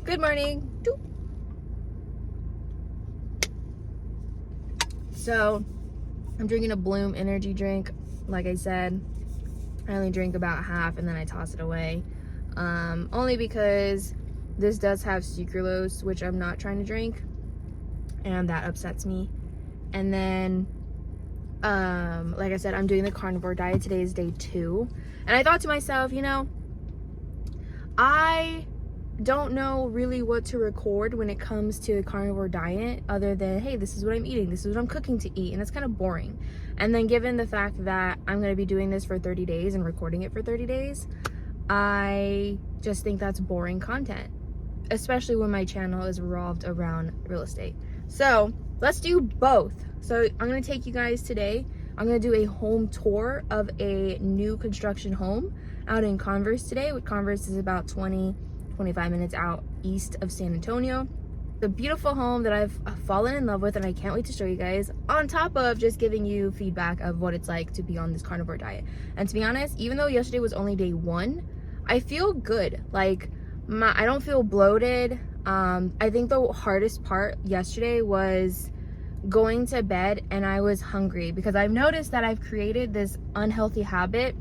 Good morning. So I'm drinking a Bloom energy drink. Like I said, I only drink about half and then I toss it away. Only because this does have sucralose, which I'm not trying to drink, and that upsets me. And then like I said, I'm doing the carnivore diet. Today is day 2, and I thought to myself, I don't know really what to record when it comes to the carnivore diet other than, hey, this is what I'm eating, this is what I'm cooking to eat, and it's kind of boring. And then given the fact that I'm going to be doing this for 30 days and recording it for 30 days, I just think that's boring content, especially when my channel is revolved around real estate. So let's do both. So I'm going to take you guys today, I'm going to do a home tour of a new construction home out in Converse today. Converse is about 25 minutes out east of San Antonio. The beautiful home that I've fallen in love with, and I can't wait to show you guys, on top of just giving you feedback of what it's like to be on this carnivore diet. And to be honest, even though yesterday was only day 1, I feel good. Like, I don't feel bloated. I think the hardest part yesterday was going to bed and I was hungry, because I've noticed that I've created this unhealthy habit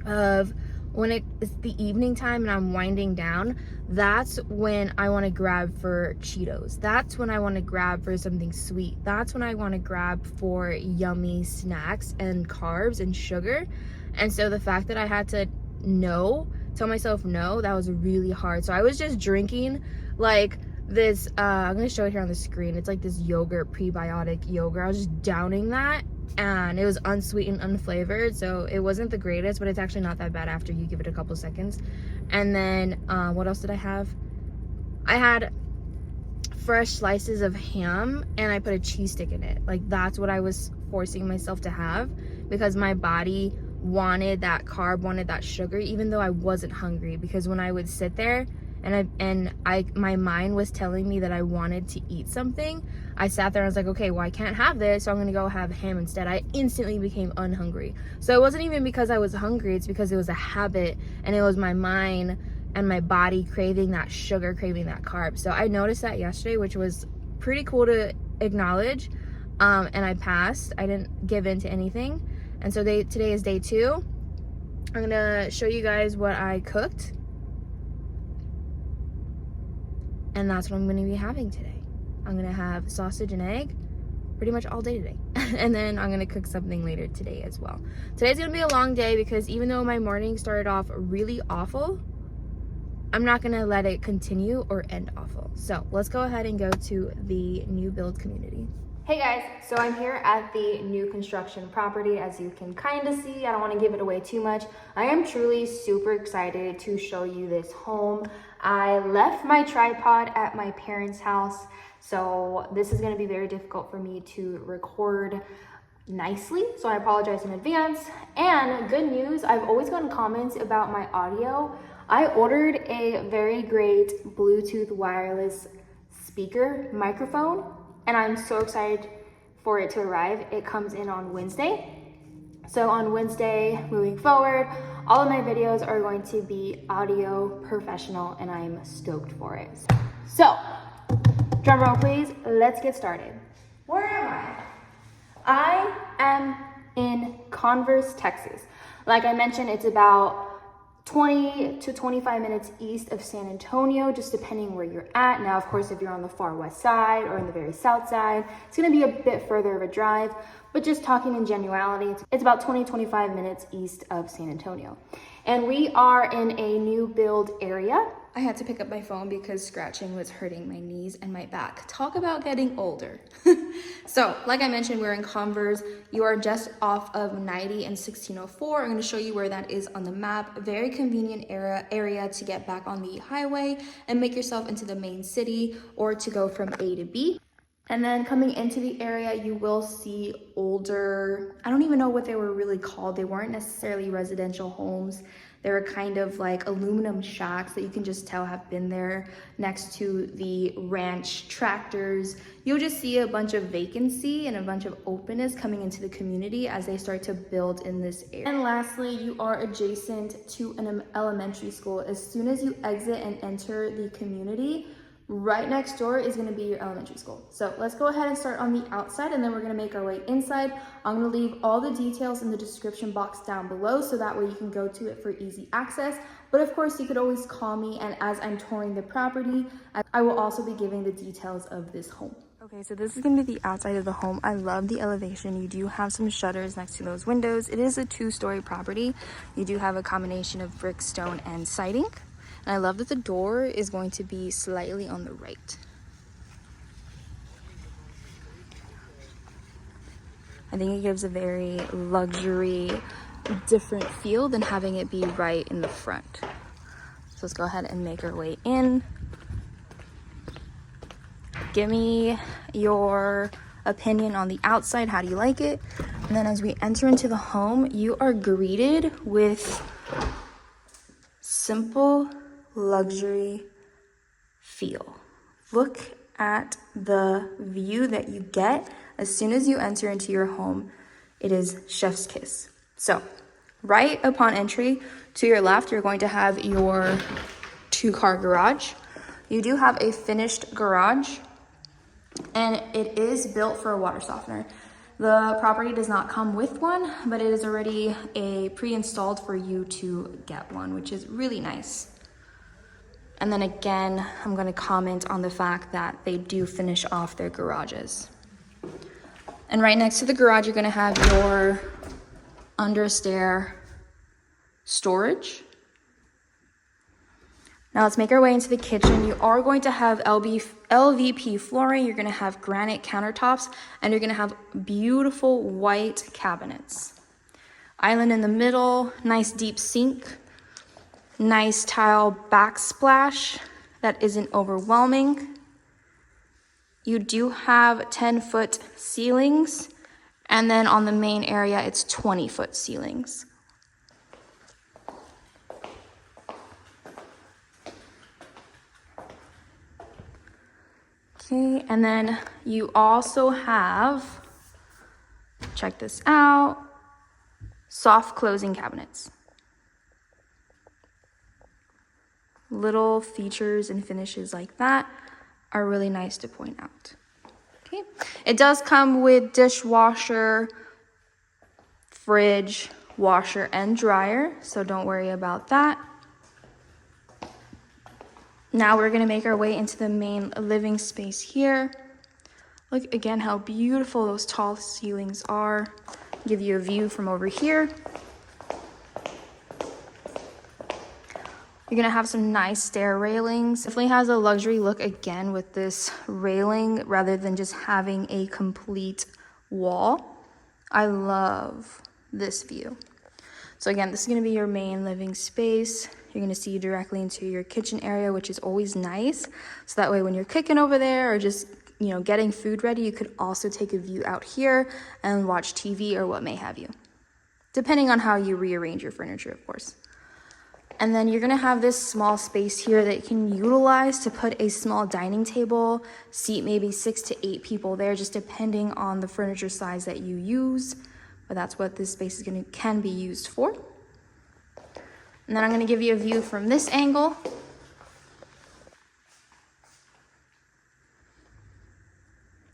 of when it's the evening time and I'm winding down, that's when I want to grab for Cheetos. That's when I want to grab for something sweet. That's when I want to grab for yummy snacks and carbs and sugar. And so the fact that I had to tell myself no, that was really hard. So I was just drinking like this, I'm going to show it here on the screen. It's like this yogurt, prebiotic yogurt. I was just downing that, and it was unsweetened, unflavored, so it wasn't the greatest, but it's actually not that bad after you give it a couple seconds. And then what else did I have? I had fresh slices of ham and I put a cheese stick in it. Like, that's what I was forcing myself to have, because my body wanted that carb, wanted that sugar, even though I wasn't hungry. Because when I would sit there and my mind was telling me that I wanted to eat something, I sat there and I was like, okay, well, I can't have this, so I'm gonna go have ham instead. I instantly became unhungry. So it wasn't even because I was hungry, it's because it was a habit, and it was my mind and my body craving that sugar, craving that carb. So I noticed that yesterday, which was pretty cool to acknowledge, and I passed. I didn't give in to anything. And so today is day 2. I'm gonna show you guys what I cooked, and that's what I'm gonna be having today. I'm gonna have sausage and egg pretty much all day today. And then I'm gonna cook something later today as well. Today's gonna be a long day, because even though my morning started off really awful, I'm not gonna let it continue or end awful. So let's go ahead and go to the new build community. Hey guys, so I'm here at the new construction property. As you can kind of see, I don't want to give it away too much. I am truly super excited to show you this home. I left my tripod at my parents' house, so this is going to be very difficult for me to record nicely, so I apologize in advance. And good news, I've always gotten comments about my audio. I ordered a very great Bluetooth wireless speaker microphone, and I'm so excited for it to arrive. It comes in on Wednesday. So on Wednesday, moving forward, all of my videos are going to be audio professional, and I'm stoked for it. So, drum roll please, let's get started. Where am I? I am in Converse, Texas. Like I mentioned, it's about 20 to 25 minutes east of San Antonio, just depending where you're at. Now, of course, if you're on the far west side or in the very south side, it's gonna be a bit further of a drive, but just talking in generality, it's about 20-25 minutes east of San Antonio. And we are in a new build area. I had to pick up my phone because scratching was hurting my knees and my back. Talk about getting older. So, like I mentioned, we're in Converse. You are just off of 90 and 1604. I'm going to show you where that is on the map. Very convenient area to get back on the highway and make yourself into the main city, or to go from A to B. And then coming into the area, you will see older, I don't even know what they were really called. They weren't necessarily residential homes. They're kind of like aluminum shacks that you can just tell have been there next to the ranch tractors. You'll just see a bunch of vacancy and a bunch of openness coming into the community as they start to build in this area. And lastly, you are adjacent to an elementary school. As soon as you exit and enter the community, right next door is going to be your elementary school. So let's go ahead and start on the outside, and then we're going to make our way inside. I'm going to leave all the details in the description box down below so that way you can go to it for easy access. But of course, you could always call me, and as I'm touring the property, I will also be giving the details of this home. Okay, so this is going to be the outside of the home. I love the elevation. You do have some shutters next to those windows. It is a 2-story property. You do have a combination of brick, stone, and siding. And I love that the door is going to be slightly on the right. I think it gives a very luxury, different feel than having it be right in the front. So let's go ahead and make our way in. Give me your opinion on the outside. How do you like it? And then as we enter into the home, you are greeted with simple luxury feel. Look at the view that you get as soon as you enter into your home. It is chef's kiss. So right upon entry, to your left, you're going to have your 2-car garage. You do have a finished garage, and it is built for a water softener. The property does not come with one, but it is already pre-installed for you to get one, which is really nice. And then again, I'm going to comment on the fact that they do finish off their garages. And right next to the garage, you're going to have your under-stair storage. Now let's make our way into the kitchen. You are going to have LVP flooring. You're going to have granite countertops, and you're going to have beautiful white cabinets. Island in the middle, nice deep sink. Nice tile backsplash that isn't overwhelming. You do have 10-foot ceilings, and then on the main area, it's 20-foot ceilings. Okay, and then you also have, check this out, soft closing cabinets. Little features and finishes like that are really nice to point out. Okay, it does come with dishwasher, fridge, washer, and dryer, so don't worry about that. Now we're gonna make our way into the main living space here. Look again how beautiful those tall ceilings are. Give you a view from over here. You're gonna have some nice stair railings. Definitely has a luxury look again with this railing rather than just having a complete wall. I love this view. So again, this is gonna be your main living space. You're gonna see directly into your kitchen area, which is always nice. So that way when you're cooking over there or just, getting food ready, you could also take a view out here and watch TV or what may have you, depending on how you rearrange your furniture, of course. And then you're gonna have this small space here that you can utilize to put a small dining table, seat maybe 6 to 8 people there, just depending on the furniture size that you use. But that's what this space is can be used for. And then I'm gonna give you a view from this angle.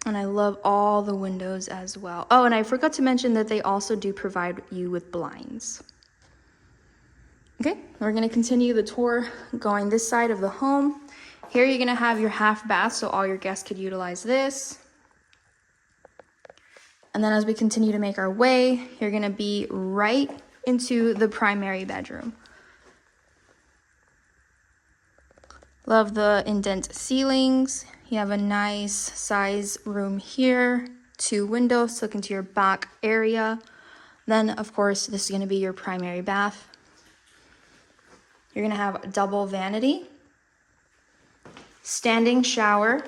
And I love all the windows as well. Oh, and I forgot to mention that they also do provide you with blinds. Okay, we're gonna continue the tour going this side of the home. Here you're gonna have your half bath, so all your guests could utilize this. And then as we continue to make our way, you're gonna be right into the primary bedroom. Love the indent ceilings. You have a nice size room here, 2 windows to look into your back area. Then of course, this is gonna be your primary bath. You're gonna have a double vanity, standing shower,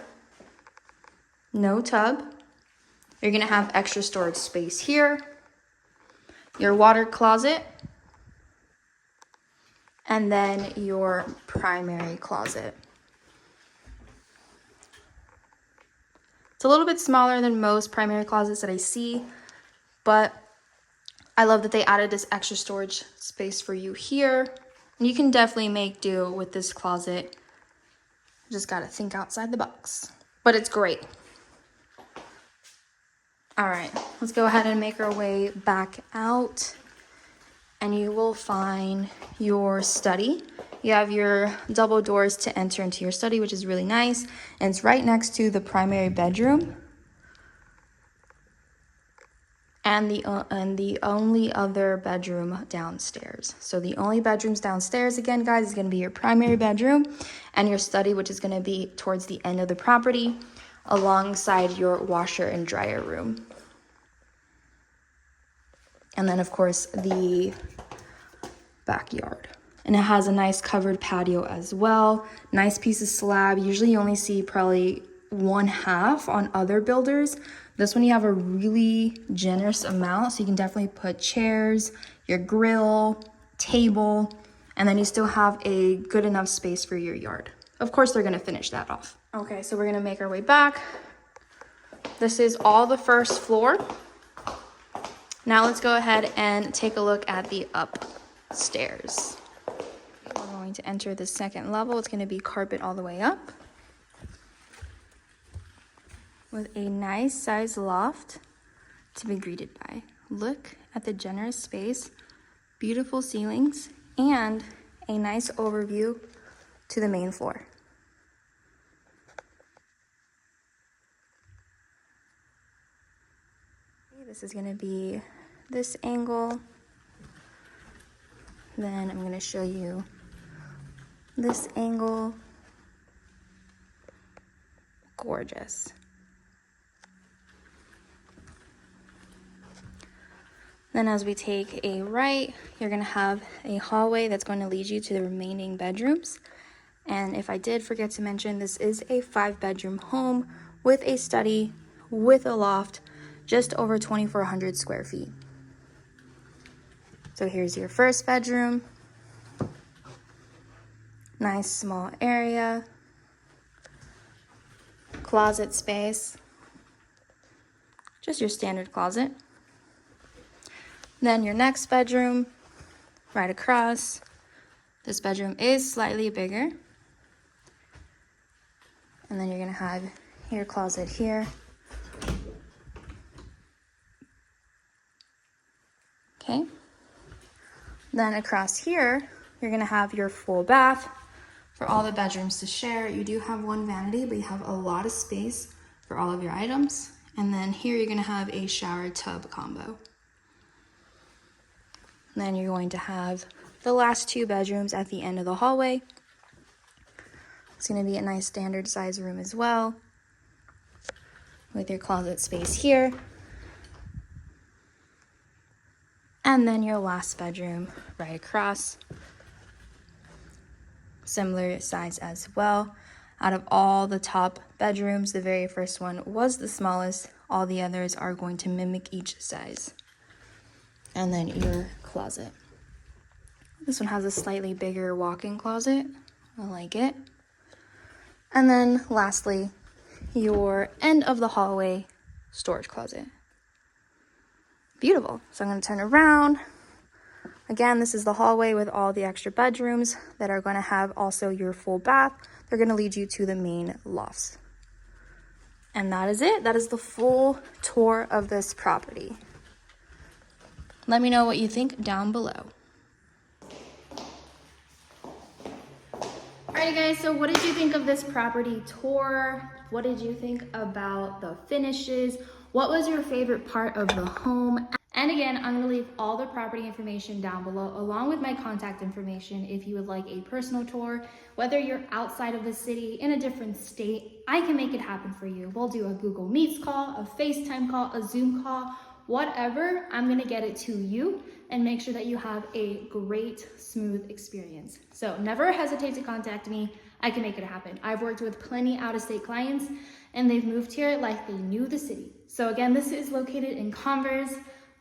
no tub. You're gonna have extra storage space here, your water closet, and then your primary closet. It's a little bit smaller than most primary closets that I see, but I love that they added this extra storage space for you here. And you can definitely make do with this closet. Just gotta think outside the box, but it's great. All right, let's go ahead and make our way back out, and you will find your study. You have your double doors to enter into your study, which is really nice. And it's right next to the primary bedroom. And the only other bedroom downstairs. So the only bedrooms downstairs, again, guys, is gonna be your primary bedroom and your study, which is gonna be towards the end of the property, alongside your washer and dryer room. And then, of course, the backyard. And it has a nice covered patio as well. Nice piece of slab. Usually you only see probably 1/2 on other builders. This one you have a really generous amount, so you can definitely put chairs, your grill, table, and then you still have a good enough space for your yard. Of course, they're gonna finish that off. Okay, so we're gonna make our way back. This is all the first floor. Now let's go ahead and take a look at the upstairs. We're going to enter the second level. It's gonna be carpet all the way up, with a nice size loft to be greeted by. Look at the generous space, beautiful ceilings, and a nice overview to the main floor. This is gonna be this angle. Then I'm gonna show you this angle. Gorgeous. Then as we take a right, you're gonna have a hallway that's going to lead you to the remaining bedrooms. And if I did forget to mention, this is a 5-bedroom home with a study, with a loft, just over 2,400 square feet. So here's your first bedroom. Nice small area. Closet space. Just your standard closet. Then your next bedroom, right across. This bedroom is slightly bigger. And then you're gonna have your closet here. Okay. Then across here, you're gonna have your full bath for all the bedrooms to share. You do have one vanity, but you have a lot of space for all of your items. And then here you're gonna have a shower tub combo. Then you're going to have the last 2 bedrooms at the end of the hallway. It's going to be a nice standard size room as well, with your closet space here. And then your last bedroom right across. Similar size as well. Out of all the top bedrooms, the very first one was the smallest. All the others are going to mimic each size. And then your closet. This one has a slightly bigger walk-in closet. I like it. And then lastly, your end of the hallway storage closet. Beautiful. So I'm going to turn around. Again, this is the hallway with all the extra bedrooms that are going to have also your full bath. They're going to lead you to the main lofts. And that is it. That is the full tour of this property. Let me know what you think down below. Alright guys, so what did you think of this property tour? What did you think about the finishes? What was your favorite part of the home? And again, I'm going to leave all the property information down below, along with my contact information if you would like a personal tour. Whether you're outside of the city, in a different state, I can make it happen for you. We'll do a Google Meets call, a FaceTime call, a Zoom call, whatever. I'm going to get it to you and make sure that you have a great, smooth experience. So never hesitate to contact me. I can make it happen. I've worked with plenty out-of-state clients, and they've moved here like they knew the city. So again, this is located in Converse.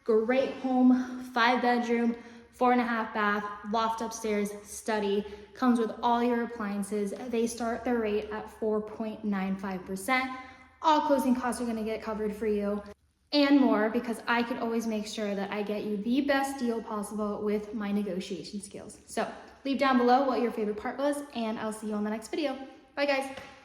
Great home, 5-bedroom, 4.5 bath, loft upstairs, study, comes with all your appliances. They start their rate at 4.95%. All closing costs are gonna get covered for you and more, because I can always make sure that I get you the best deal possible with my negotiation skills. So leave down below what your favorite part was, and I'll see you on the next video. Bye guys.